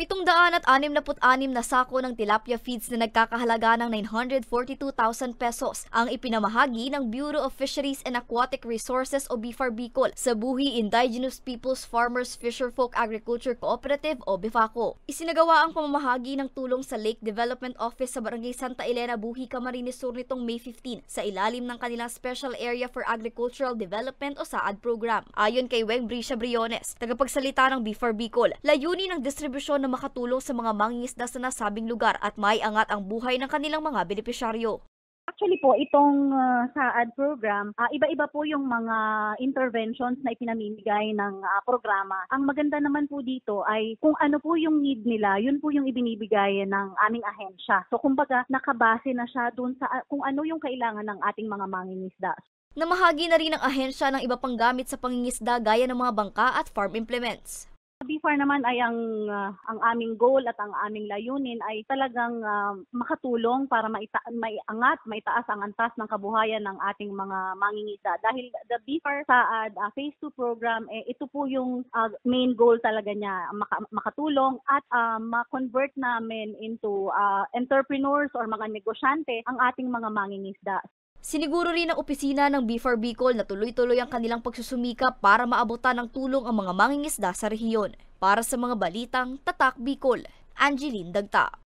766 na sako ng tilapia feeds na nagkakahalaga ng 942,000 pesos ang ipinamahagi ng Bureau of Fisheries and Aquatic Resources o BIFAR Bicol sa Buhi Indigenous Peoples Farmers Fisherfolk Agriculture Cooperative o BIFACO. Isinagawa ang pamamahagi ng tulong sa Lake Development Office sa Barangay Santa Elena, Buhi, Camarines Sur nitong May 15 sa ilalim ng kanilang Special Area for Agricultural Development o SAAD program. Ayon kay Weng Brisha Briones, tagapagsalita ng BIFAR Bicol, layunin ng distribusyon na makatulong sa mga mangingisda sa nasabing lugar at maiangat ang buhay ng kanilang mga benepisyaryo. Actually po, itong SAAD program, iba-iba po yung mga interventions na ipinamimigay ng programa. Ang maganda naman po dito ay kung ano po yung need nila, yun po yung ibinibigay ng aming ahensya. So kumbaga, nakabase na siya dun sa kung ano yung kailangan ng ating mga mangingisda. Namahagi na rin ang ahensya ng iba pang gamit sa pangingisda gaya ng mga bangka at farm implements. BIFAR naman ay ang aming goal at ang aming layunin ay talagang makatulong para maitaas ang antas ng kabuhayan ng ating mga mangingisda. Dahil the BIFAR SAAD Phase 2 program, ito po yung main goal talaga niya, makatulong at ma-convert namin into entrepreneurs or mga negosyante ang ating mga mangingisda. Siniguro rin ng opisina ng BIFAR Bicol na tuloy-tuloy ang kanilang pagsusumikap para maabutan ng tulong ang mga mangingisda sa rehiyon. Para sa mga balitang Tatak Bicol, Angeline Dagta.